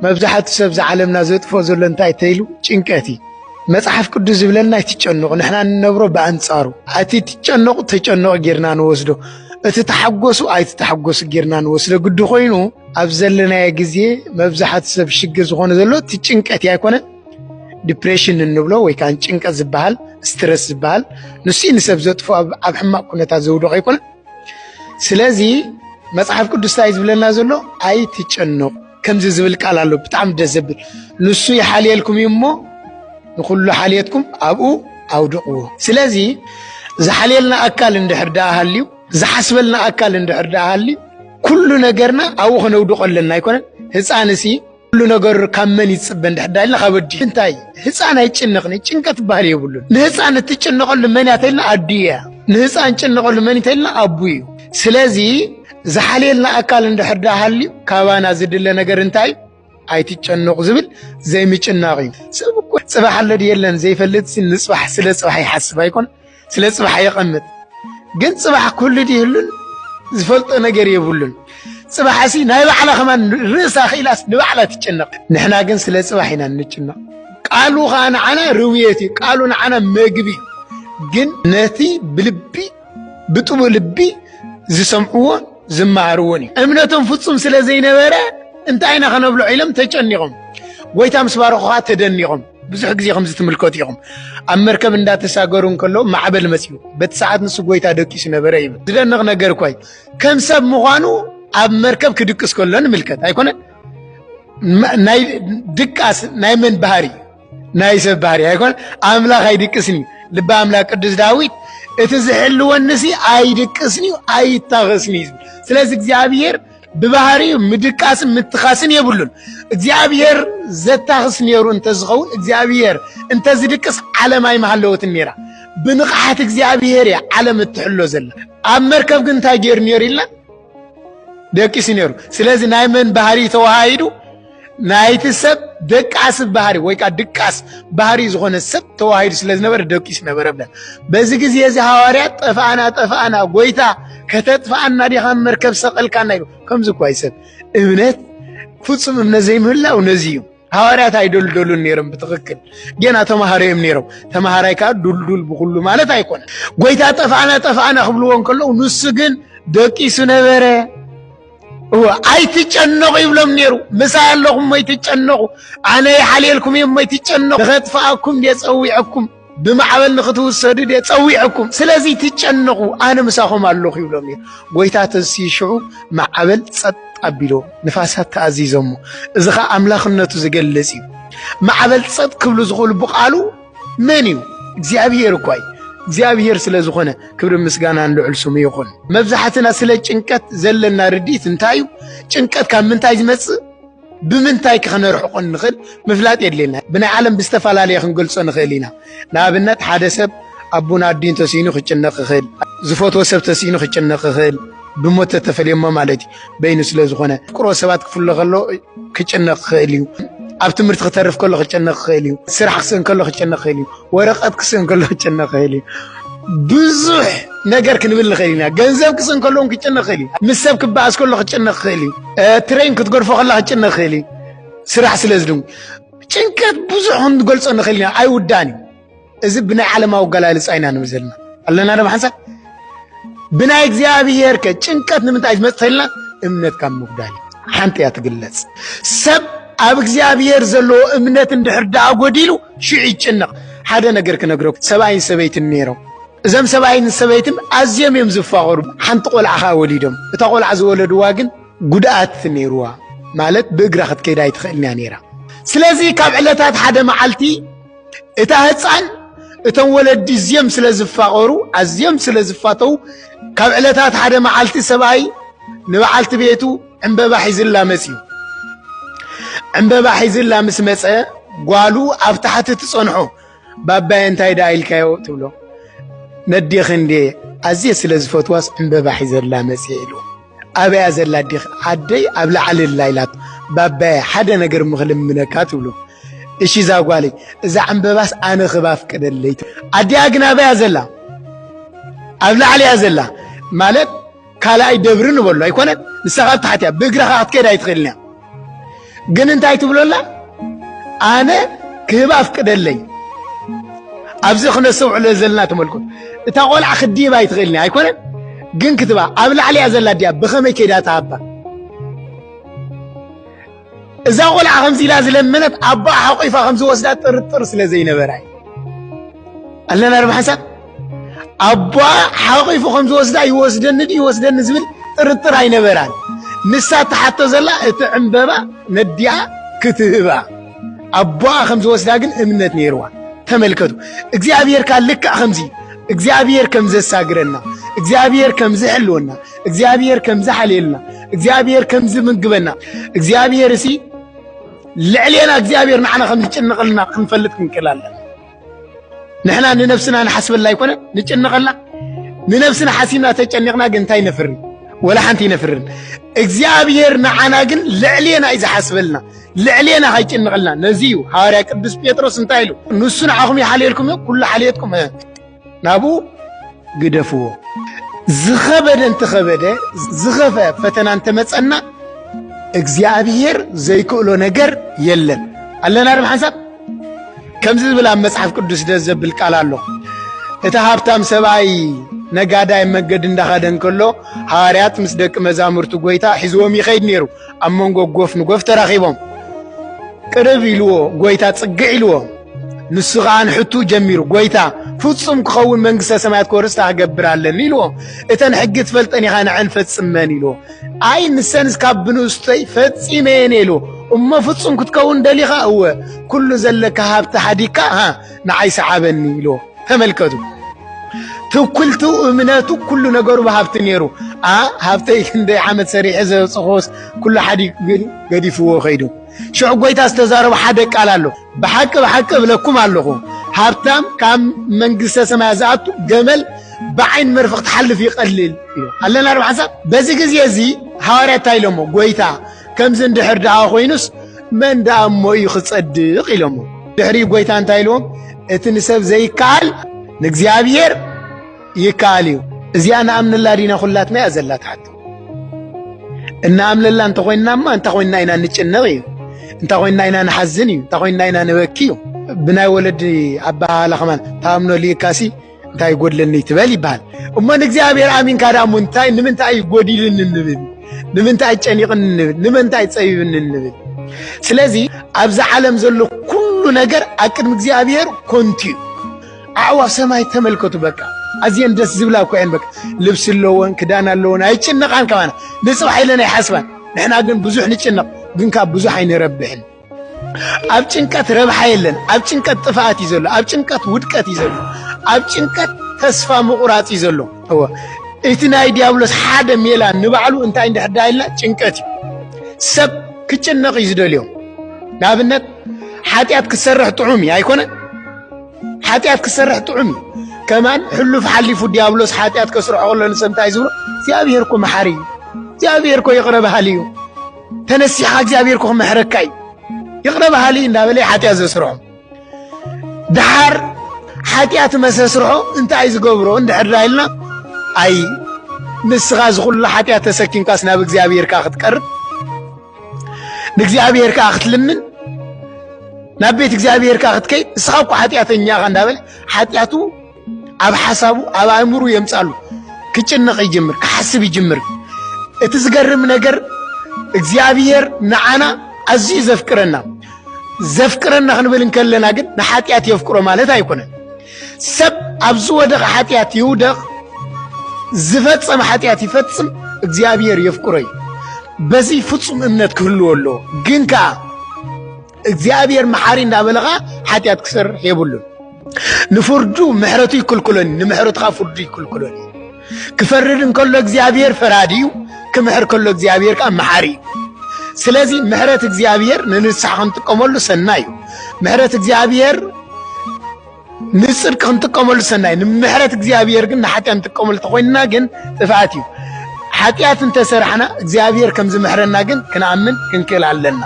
مبزحت سب زعلمنا زطفو زلو انتاي تيلو ጭንቀቲ መጽሐፍ ቅዱስ ዝብለና ይትጨነቁ ንሕና ንነብሮ በአንጻሩ አቲ ትጨነቁ ተጨነቁ ጌርና ንወስዶ እቲ ተሐጎሱ አይቲ ተሐጎሱ ጌርና ንወስዶ ግዱ ኮይኑ ኣብ ዘለና ግዜ መብዛሕት ሰብ ሽግር ዝኾነ ዘሎ ትጭንቀት ያይኮነ ዲፕሬሽን እንብሎ ወይ ካን ጭንቀት ዝበሃል ስትረስ ዝበሃል ንሱ ንሰብ ዘጥፎ ኣብ ሕማቅ ኩነታት ዘውድቕ ይኮነ ስለዚ መጽሐፍ ቅዱስ ታይ ዝብለና ዘሎ ኣይትጨነቁ ከምዚ ዝብል ቃል ኣሎ በጣም ደስ ዝብል ንሱ ይሓልየልኩም ይሞ ንኩሉ ሓልየትኩም ኣብኡ ኣውድቁዎ ስለዚ ዝሓልየልና ኣካል እንድሕር ዳኣ ሃልዩ ዝሓስበልና ኣካል እንድሕር ዳኣ ሃልዩ ኩሉ ነገርና ኣብኡ ክነውድቀለና ኣይኮነን ህፃንሲ ኩሉ ነገር ካብ መን ይፅበ እንድሕር ዳኣ ኢልና ካብ ወዲ እንታይ ህፃን ኣይጭነቕኒ ጭንቀት ባህል የብሉን ንህፃን እትጨነቐሉ መን ያተልና ኣድያ ንህፃን ጨነቐሉ መን ይተልና ኣቡ እዩ ስለዚ ዝሓልየልና ኣካል እንድሕር ዳኣ ሃልዩ ካባና ዝድለ ነገር እንታይ ኣይትጨነቁ ዝብል ዘይምጭናቕ እዩ ሰብ እኮ ጽባሕ ኣለድ የለን ዘይፈልጥ ንጽባሕ ስለ ጽባሕ ይሓስብ ኣይኮን ስለ ጽባሕ ይቐምጥ ግን ጽባሕ ኩሉ ይህሉን ዝፈልጦ ነገር የብሉን ጽባሕሲ ናይ ባዕላ ከማን ርእሳ ኺላስ ንባዕላ ትጨነቕ ንሕና ግን ስለ ጽባሕ ኢና ንጭነቕ ቃሉ ኻና ዓና ርውየቲ ቃሉ ዓና መግቢ ግን ነቲ ብልቢ ብጥቡ ልቢ ዝሰምዕዎ ዝማርዎን እምነቶም ፍጹም ስለ ዘይነበረ انتاينا خنبلو علم تጨኒቆም ጎይታ ምስባረኹ ተደኒቆም ብዙሕ ግዜ ከም ዝትምልከቱ ይኹም ኣብ መርከብ እንዳተሳገሩን ከሎ ማዕበል መጽዩ በቲ ሰዓት ንሱ ጎይታ ደቂስ ነበረ ይብል ዝደንቕ ነገር ኮይ ከም ሰብ ምዃኑ ኣብ መርከብ ክድቅስ ከሎ ንምልከት ኣይኮነ ናይ ድቃስ ናይ መን ባህሪ ናይ ሰብ ባህሪ ኣይኮነ ኣምላኽ ኣይድቅስኒ ልባ ኣምላኽ ቅዱስ ዳዊት እቲ ዝሕልወንሲ ኣይድቅስኒ ኣይታኸስኒ ስለዚህ እግዚአብሔር ببهاري مدقاس متخاسن يبلون እግዚአብሔር ዘታኽስ ነሩ እንተ ዝኸውን እግዚአብሔር እንተ ዝድቅስ ዓለም ኣይ መሃለወት ነራ ብንቕሓት እግዚአብሔር ዓለም ትሕሎ ዘላ ኣብ መርከብ ግን ታጌር ነሩ ኢልና ደቂስ ነሩ ስለዚህ ናይ መን ባህሪ ተዋሃይዱ ናይቲ ሰብ ደቃስ ባህሪ ወይ ካ ድቃስ ባህሪ ዝኾነ ሰብ ተዋሃይዱ ስለዝነበረ ደቂስ ነበረ ብለ በዚ ግዜ እዚ ሐዋርያት ጠፋአና ጎይታ ከተጥፋአና ዲኻ መርከብ ሰቀልካና ይሉ ከምዚ ኮይ ሰብ እምነት ፍጹም እምነት ዘይምህላው ነዚዩ ሐዋርያት አይደልደሉን ነይሮም በትክክል ገና ተማሃረይም ነይሮም ተማሃራይካ ዱልዱል ብኩሉ ማለት አይኮነ ጎይታ ጠፋአና ክብልዎን ከለው ንሱ ግን ደቂስ ነበረ ኣይትጨነቁ ይብሎም ነይሩ ምሳለኹም ኣይትጨነቁ ኣነ ይሓልየልኩም እዮም ኣይትጨነቁ ንኸጥፋአኩም የፀዊዐኩም بمعبل نختوسد دي تصويعكم سلازي تتጨነቁ أنا مساهم الله يبلون ጎይታ ተሲሽዑ معبل ጸጥ አቢሎ ንፋሳት ተአዚዞም እዝኻ አምላኽነቱ ዝገልጽ معبل ጸጥ ክብሉ ዝኽሉ በቃሉ መን እዩ እግዚአብሔር እኮይ እግዚአብሔር ስለዝኾነ ክብር ምስጋና ልዑል ስሙ ይኹን መብዛሕትና ስለ ጭንቀት ዘለና ርዲት እንታዩ ጭንቀት ካብ ምንታይ ዝመጽእ بمنتاي كنرحق نخل مفلات يدلنا بنا عالم بستفالالي خنقلص نخلينا نابنت حادثب ابونا الدين تسينو خچنق خل زفوتو سب تسينو خچنق خل بموت تفليم مالتي بين سلازخونه قرو سبات كفل خلو خچنق خليو اب تمرتخترف كله خچنق خليو سرح خسن كله خچنق خليو ورقت كسن كله خچنق خليو بزح ነገር ክንብል ኸሊና ገንዘብ ክስን ከሎም ክጨነቕ ኸሊ ምሰብ ክባስ ከሎ ክጨነቕ ኸሊ ትሬን ክትገርፎ ከላ ክጨነቕ ኸሊ ስራሕ ስለዝድም ጭንቀት ብዙሕ እንገልጾ ንኸሊና ኣይውዳኒ እዚ ብናይ ዓለማዊ ገላልጽ አይና ንብዘልና ኣለና ደም ሓንሳ ብናይ እግዚአብሔር ከጭንቀት ንምንታይ ዝመጽተልና እምነት ካብ ምጉዳል ሓንቲ ያ ትግለጽ ሰብ ኣብ እግዚአብሔር ዘሎ እምነት እንድሕር ዳኣ ጎዲሉ ሽዕ ይጨነቕ ሓደ ነገር ክነግረኩ ሰብኣይን ሰበይትን ነይሮም እዘም ሰብኣይን ሰበይትም ኣዝዮም እዮም ዝፋቐሩ ሓንቲ ቆልዓኻ ወሊዶም እታ ቆልዓ ዝወለድዋ ግን ጉድኣት ነይሩዋ ማለት ብእግራ ክትከይዳ ኣይትኽእልና ነይራ ስለዚ ካብ ዕለታት ሓደ መዓልቲ እታ ህፃን እቶም ወለዲ ዝዮም ስለ ዝፋቐሩ ኣዝዮም ስለ ዝፋተው ካብ ዕለታት ሓደ መዓልቲ ሰብኣይ ንበዓልቲ ቤቱ ዕምበባ ሒዝላ መፅዩ ዕምበባ ሒዝላ ምስ መፀ ጓሉ ኣብ ታሕቲ ትፀንሖ ባባይ እንታይ ዳ ኢልካዮ ትብሎ نديخ اندي ازي سلازفتواس عمببا حيزلا مسيلو ابي ازلا ديخ عدي ابلع على الليلات بابا حدا نجر مخلم منكات بلو اشي زاغوالي اذا عمبباس انا خباف كدليت عدي اغنا ابي ازلا ابلع علي ازلا مالك كالاي دبرن بولو يكون نسخات تحتيا بغرا خات كدا يتخلنا ግን እንታይ ትብሎላ ኣነ ክህብ ኣፍቅደለይ ኣብዚ ክነሰውዕሎ ዘለና ተመልከቱ እታ ቆልዓ ክዲባ ይትኽእልኒ ኣይኮነን ግን ክትባ ኣብ ላዕሊያ ዘላ ድያ ብኸመይ ከይዳ ተሃባ እዛ ቆልዓ ከምዚ ኢላ ዝለመነት ኣባ ሓቂፋ ከምዚ ወስዳ ጥርጥር ስለ ዘይነበራ ኣለና ርብ ሓሳብ ኣባ ሓቂፉ ከምዚ ወስዳ ይወስደኒ ዝብል ጥርጥር ኣይነበራን ንሳ ተሓቶ ዘላ እቲ ዕምበባ ነዲያ ክትህባ ኣባ ከምዚ ወስዳ ግን እምነት ነይርዋ ተመልከቱ እግዚአብሔር ካልክ ከምዚ እግዚአብሔር ከም ዘሳግረና እግዚአብሔር ከም ዝሕልወና እግዚአብሔር ከም ዝሓልየልና እግዚአብሔር ከም ዝምግበና እግዚአብሔር እሲ ልዕሊና እግዚአብሔር ንዓና ከም ዝጭንቅልና ክንፈልጥ ክንክላለን ንሕና ንነፍስና ንሓስበላ ይኮነ ንጭንቀላ ንነፍስና ሓሲብና ተጨኒቅና ግን እንታይ ነፍርን ወላ ሓንቲ ነፍርን እግዚአብሔር ንዓና ግን ልዕሊና እዩ ዝሓስበልና ልዕሊና ሃይጭንቅልና ነዚዩ ሐዋርያ ቅዱስ ጴጥሮስ እንታይ ኢሉ ንሱ ንዓኹም ይሓልየልኩም ኩሉ ሓልየትኩም ናቡ ግደፍዎ ዝኸበደ እንትኸበደ ዝኸፈ ፈተና እንተመፀና እግዚአብሔር ዘይክእሎ ነገር የለን ኣለና ርብ ሓንሳብ ከምዚ ዝብል ኣብ መጽሓፍ ቅዱስ ደስ ዘብል ቃል ኣሎ እቲ ሃብታም ሰብኣይ ነጋዳይ መንገዲ እንዳኸደ እንከሎ ሐዋርያት ምስ ደቂ መዛሙርቱ ጎይታ ሒዝዎም ይኸይድ ነይሩ ኣብ መንጎ ጎፍ ንጎፍ ተራኺቦም ቅርብ ኢልዎ ጎይታ ጽግዕ ኢልዎ ንሱ ከዓ ንሕቱ ጀሚሩ ጎይታ ፍጹም ክኸውን መንግስተ ሰማያት ክወርስ ታገብራለን ኢልዎ እተን ሕጊ ትፈልጠን ኢኻ ንዕን ፈጽመን ኢልዎ ኣይ ንሰንስ ካብ ብንእስተይ ፈጺመን ኢልዎ እሞ ፍጹም ክትከውን ደሊኻ እወ ኩሉ ዘለካ ሃብቲ ሓዲካ ንዓይ ሰዓበኒ ኢልዎ ተመልከቱ ትኩልቱ እምነቱ ኩሉ ነገሩ ብሃብቲ ነይሩ ሃብተይ ክንደይ ዓመት ሰሪሐ ዘብፅኾስ ኩሉ ሓዲክ ግን ገዲፍዎ ኸይዱ ሽዑ ጎይታ ዝተዛረቡ ሓደ ቃል ኣሎ ብሓቂ እብለኩም ኣለኹ ሃብታም ካብ መንግስተ ሰማያት ዝኣቱ ገመል ብዓይን መርፍቕ ትሓልፍ ይቐልል ኢሉ ኣለና ርብ ሓሳብ በዚ ግዜ እዚ ሐዋርያት እንታይ ኢሎሞ ጎይታ ከምዚ እንድሕር ድኣ ኮይኑስ መን ደኣ እሞ እዩ ክጸድቕ ኢሎሞ ድሕሪ ጎይታ እንታይ ኢልዎም እቲ ንሰብ ዘይከኣል ንእግዚአብሔር ይከኣል እዩ እዚኣ ንኣምንላ ዲና ኩላትና እያ ዘላ ትሓቶ እናኣምንላ እንተኮይንናማ እንታይ ኮይንና ኢና ንጭነቕ እዩ እንታይ ኮይንና ኢና ንሓዝን እዩ እንታይ ኮይንና ኢና ንበኪ እዩ ብናይ ወለዲ ኣባሃላ ኸማን ታምኖ ሊካሲ እንታይ ጎድለኒ ትበል ይበሃል እሞ ንእግዚአብሔር ኣሚንካ ዳ እሞ ንምንታይ ጎዲልን እንብል ንምንታይ ጨኒቕን እንብል ንምንታይ ፀቢብን እንብል ስለዚ ኣብዚ ዓለም ዘሎ ኩሉ ነገር ኣብ ቅድሚ እግዚአብሔር ኮንቲ እዩ ኣዕዋፍ ሰማይ ተመልከቱ በቃ ኣዝየን ደስ ዝብላ ኮይን በቃ ልብስ ኣለዎን ክዳን ኣለዎን ኣይጭነቃን ከማና ንፅባሕ ኢለን ኣይሓስባን ንሕና ግን ብዙሕ ንጭነቕ ግን ካብ ብዙሕ ኣይንረብሕን ኣብ ጭንቀት ረብሓ የለን ኣብ ጭንቀት ጥፋኣት እዩ ዘሎ ኣብ ጭንቀት ውድቀት እዩ ዘሎ ኣብ ጭንቀት ተስፋ ምቑራፅ እዩ ዘሎ እቲ ናይ ዲያብሎስ ሓደ ሜላ ንባዕሉ እንታይ እንድሕዳ ኢልና ጭንቀት እዩ ሰብ ክጭነቕ እዩ ዝደልዮም ንኣብነት ሓጢኣት ክሰርሕ ጥዑም እዩ ኣይኮነን ሓጢኣት ክሰርሕ ጥዑም እዩ ከማን ሕሉፍ ሓሊፉ ዲያብሎስ ሓጢኣት ከስርሖ ከሎ ንሰብ እንታይ ዝብሎ እግዚአብሔር እኮ መሓሪ እዩ እግዚአብሔር እኮ ይቕረ በሃሊ እዩ ተነሲኻ እግዚአብሔር እኮ ክመሕረካ እዩ ይቕረ በሃሊ እንዳበለ ሓጢኣት ዘስርሖ ድሓር ሓጢኣት መሰስርሖ እንታይ ዝገብሮ እንድሕር ኢልና ኣይ ንስኻ ዝኹሉ ሓጢኣት ተሰኪምካስ ናብ እግዚአብሔርካ ክትቀርብ ንእግዚአብሔርካ ክትልምን ናብ ቤት እግዚአብሔርካ ክትከይድ ንስኻ እኮ ሓጢኣተኛ ኢኻ እንዳበለ ሓጢኣቱ ኣብ ሓሳቡ ኣብ ኣእምሩ የምፃሉ ክጭነቕ ይጅምር ክሓስብ ይጅምር እቲ ዝገርም ነገር እግዚአብሔር ንዓና ኣዝዩ ዘፍቅረና ክንብል እንከለና ግን ንሓጢኣት የፍቅሮ ማለት ኣይኮነን ሰብ ኣብ ዝወደቐ ሓጢኣት ይውደቕ ዝፈጸመ ሓጢኣት ይፈጽም እግዚአብሔር የፍቅሮ እዩ በዚ ፍጹም እምነት ክህልዎ ኣለዎ ግን ከዓ እግዚአብሔር መሓሪ እንዳበለኻ ሓጢኣት ክሰርሕ የብሉን ንፍርዱ ምሕረቱ ይክልክሎኒ ንምሕረቱ ካብ ፍርዱ ይክልክሎኒ ክፈርድ እንከሎ እግዚአብሔር ፈራዲ እዩ ክምሕር ከሎ እግዚአብሔር ከዓ መሓሪ እዩ ስለዚ ምሕረት እግዚአብሔር ንንስሓ ክንጥቀመሉ ሰናይ እዩ ምሕረት እግዚአብሔር ንጽድቅ ክንጥቀመሉ ሰናይ ንምሕረት እግዚአብሔር ግን ንሓጢኣት ንጥቀመሉ ተኮይንና ግን ጥፋኣት እዩ ሓጢኣት እንተሰርሕና እግዚአብሔር ከም ዝምሕረና ግን ክንኣምን ክንክእል ኣለና